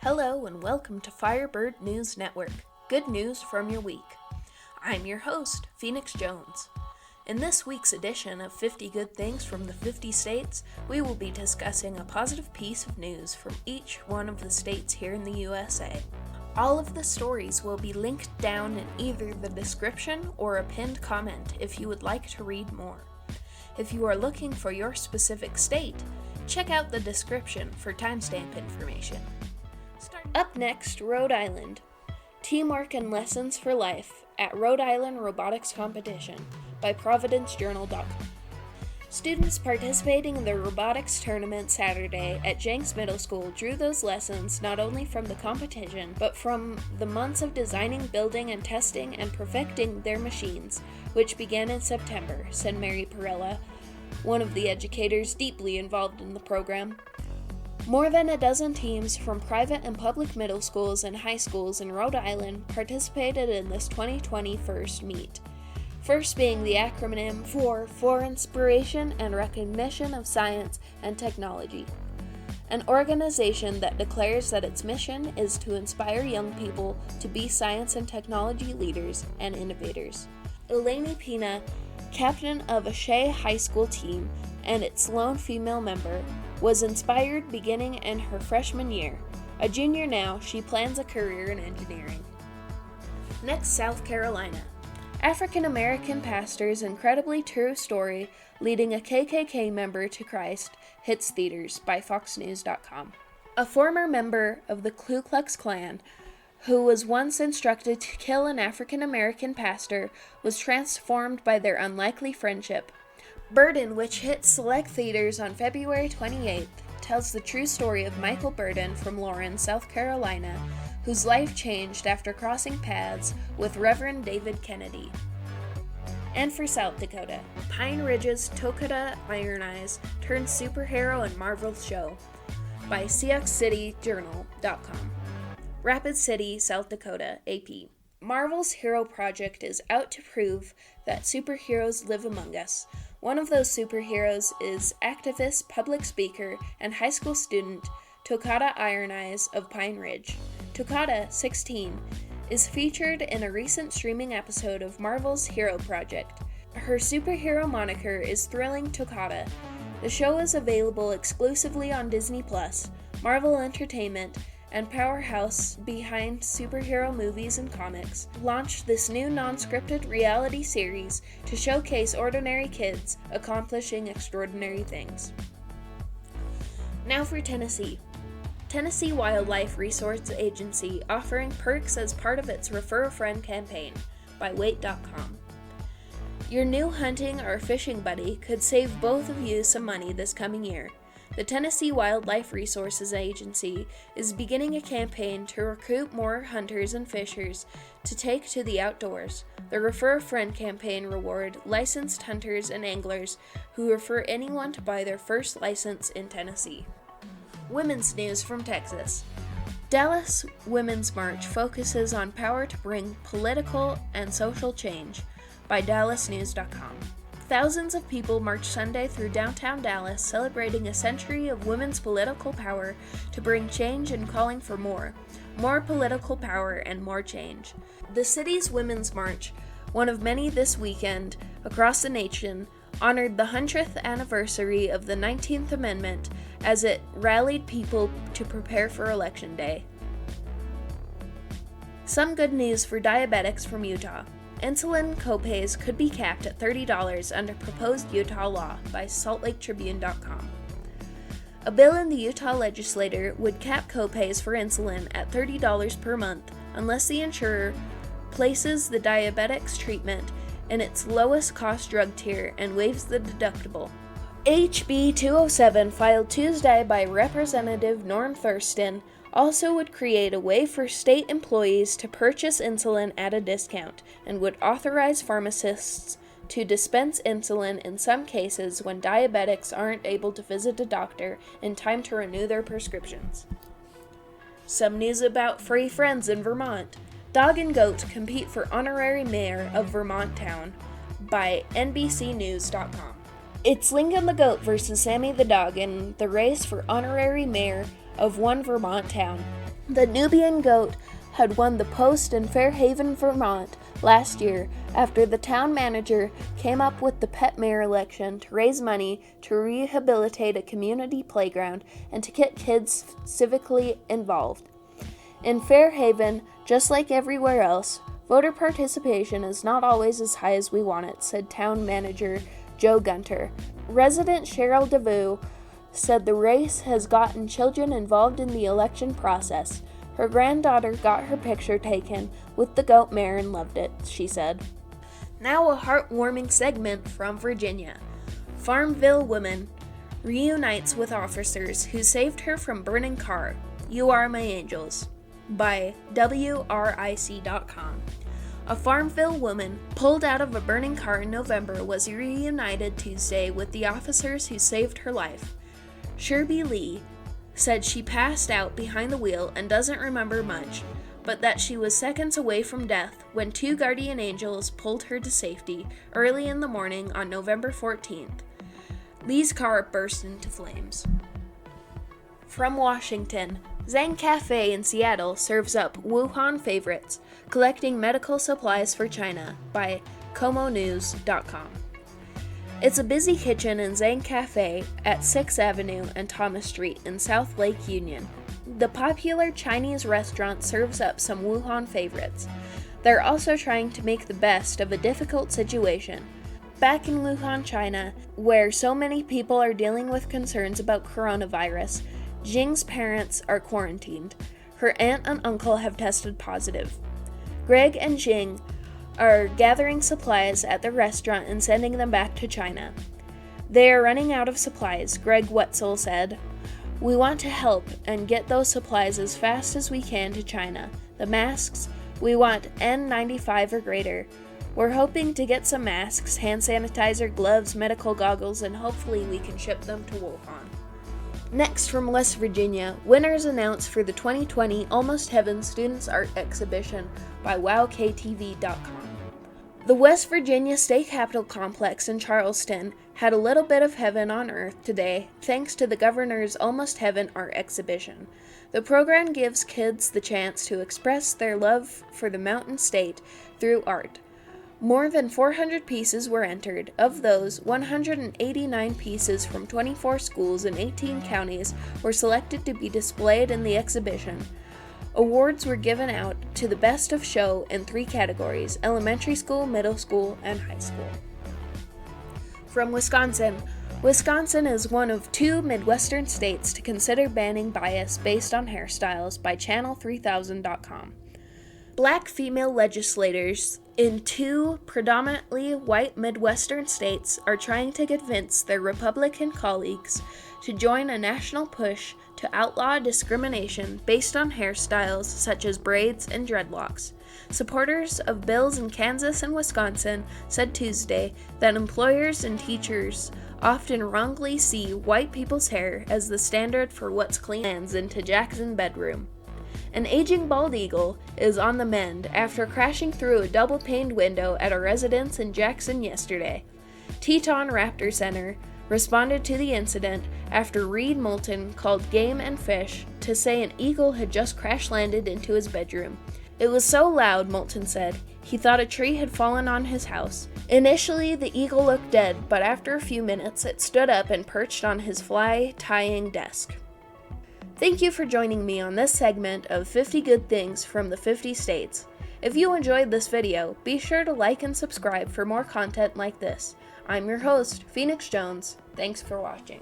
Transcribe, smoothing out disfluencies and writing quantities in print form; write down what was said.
Hello and welcome to Firebird News Network, good news from your week. I'm your host, Phoenix Jones. In this week's edition of 50 Good Things from the 50 States, we will be discussing a positive piece of news from each one of the states here in the USA. All of the stories will be linked down in either the description or a pinned comment if you would like to read more. If you are looking for your specific state, check out the description for timestamp information. Up next, Rhode Island. Teamwork and Lessons for Life at Rhode Island Robotics Competition by ProvidenceJournal.com. Students participating in the robotics tournament Saturday at Jenks Middle School drew those lessons not only from the competition, but from the months of designing, building, and testing and perfecting their machines, which began in September, said Mary Perella, one of the educators deeply involved in the program. More than a dozen teams from private and public middle schools and high schools in Rhode Island participated in this 2020 FIRST meet. FIRST being the acronym for Inspiration and Recognition of Science and Technology, an organization that declares that its mission is to inspire young people to be science and technology leaders and innovators. Eleni Pina, captain of a Shea High School team and its lone female member, was inspired beginning in her freshman year. A junior now, she plans a career in engineering. Next, South Carolina. African-American pastor's incredibly true story leading a KKK member to Christ hits theaters by FoxNews.com. A former member of the Ku Klux Klan, who was once instructed to kill an African-American pastor, was transformed by their unlikely friendship. Burden, which hits select theaters on February 28th, tells the true story of Michael Burden from Lawrence, South Carolina, whose life changed after crossing paths with Reverend David Kennedy. And for South Dakota, Pine Ridge's Dakota Iron Eyes turns superhero and Marvel show by SiouxCityJournal.com. Rapid City, South Dakota, AP. Marvel's Hero Project is out to prove that superheroes live among us. One of those superheroes is activist, public speaker, and high school student Dakota Iron Eyes of Pine Ridge. Dakota, 16, is featured in a recent streaming episode of Marvel's Hero Project. Her superhero moniker is Thrilling Dakota. The show is available exclusively on Disney+, Marvel Entertainment, and powerhouse behind superhero movies and comics, launched this new non-scripted reality series to showcase ordinary kids accomplishing extraordinary things. Now for Tennessee. Tennessee Wildlife Resource Agency offering perks as part of its Refer a Friend campaign by Weight.com. Your new hunting or fishing buddy could save both of you some money this coming year. The Tennessee Wildlife Resources Agency is beginning a campaign to recruit more hunters and fishers to take to the outdoors. The Refer a Friend campaign reward licensed hunters and anglers who refer anyone to buy their first license in Tennessee. Women's news from Texas. Dallas Women's March focuses on power to bring political and social change by DallasNews.com. Thousands of people marched Sunday through downtown Dallas, celebrating a century of women's political power to bring change and calling for more political power and more change. The city's Women's March, one of many this weekend across the nation, honored the 100th anniversary of the 19th Amendment as it rallied people to prepare for Election Day. Some good news for diabetics from Utah. Insulin copays could be capped at $30 under proposed Utah law by SaltLakeTribune.com. A bill in the Utah legislature would cap copays for insulin at $30 per month unless the insurer places the diabetic's treatment in its lowest cost drug tier and waives the deductible. HB.207, filed Tuesday by Representative Norm Thurston, also would create a way for state employees to purchase insulin at a discount and would authorize pharmacists to dispense insulin in some cases when diabetics aren't able to visit a doctor in time to renew their prescriptions. Some news about free friends in Vermont. Dog and goat compete for honorary mayor of Vermont town by NBCNews.com. It's Lincoln the goat versus Sammy the dog in the race for honorary mayor of one Vermont town. The Nubian goat had won the post in Fairhaven, Vermont last year after the town manager came up with the pet mayor election to raise money to rehabilitate a community playground and to get kids civically involved. In Fairhaven, just like everywhere else, voter participation is not always as high as we want it, said town manager Joe Gunter. Resident shorturl.at said the race has gotten children involved in the election process. Her granddaughter got her picture taken with the goat mayor and loved it, she said. Now a heartwarming segment from Virginia. Farmville woman reunites with officers who saved her from burning car. You Are My Angels by WRIC.com. A Farmville woman pulled out of a burning car in November was reunited Tuesday with the officers who saved her life. Sherby Lee said she passed out behind the wheel and doesn't remember much, but that she was seconds away from death when two guardian angels pulled her to safety early in the morning on November 14th. Lee's car burst into flames. From Washington, Zhang Cafe in Seattle serves up Wuhan favorites, collecting medical supplies for China by comonews.com. It's a busy kitchen in Zhang Cafe at 6th Avenue and Thomas Street in South Lake Union. The popular Chinese restaurant serves up some Wuhan favorites. They're also trying to make the best of a difficult situation. Back in Wuhan, China, where so many people are dealing with concerns about coronavirus, Jing's parents are quarantined. Her aunt and uncle have tested positive. Greg and Jing are gathering supplies at the restaurant and sending them back to China. They are running out of supplies, Greg Wetzel said. We want to help and get those supplies as fast as we can to China. The masks, we want N95 or greater. We're hoping to get some masks, hand sanitizer, gloves, medical goggles, and hopefully we can ship them to Wuhan. Next, from West Virginia, winners announced for the 2020 Almost Heaven Students Art Exhibition by wowktv.com. The West Virginia State Capitol Complex in Charleston had a little bit of heaven on earth today thanks to the governor's Almost Heaven art exhibition. The program gives kids the chance to express their love for the Mountain State through art. More than 400 pieces were entered. Of those, 189 pieces from 24 schools in 18 counties were selected to be displayed in the exhibition. Awards were given out to the best of show in 3 categories: elementary school, middle school, and high school. From Wisconsin, Wisconsin is one of 2 Midwestern states to consider banning bias based on hairstyles by channel3000.com. Black female legislators in 2 predominantly white Midwestern states are trying to convince their Republican colleagues to join a national push to outlaw discrimination based on hairstyles such as braids and dreadlocks. Supporters of bills in Kansas and Wisconsin said Tuesday that employers and teachers often wrongly see white people's hair as the standard for what's clean lands into Jackson's bedroom. An aging bald eagle is on the mend after crashing through a double-paned window at a residence in Jackson yesterday. Teton Raptor Center responded to the incident after Reed Moulton called Game and Fish to say an eagle had just crash-landed into his bedroom. It was so loud, Moulton said, he thought a tree had fallen on his house. Initially, the eagle looked dead, but after a few minutes, it stood up and perched on his fly-tying desk. Thank you for joining me on this segment of 50 Good Things from the 50 States. If you enjoyed this video, be sure to like and subscribe for more content like this. I'm your host, Phoenix Jones. Thanks for watching.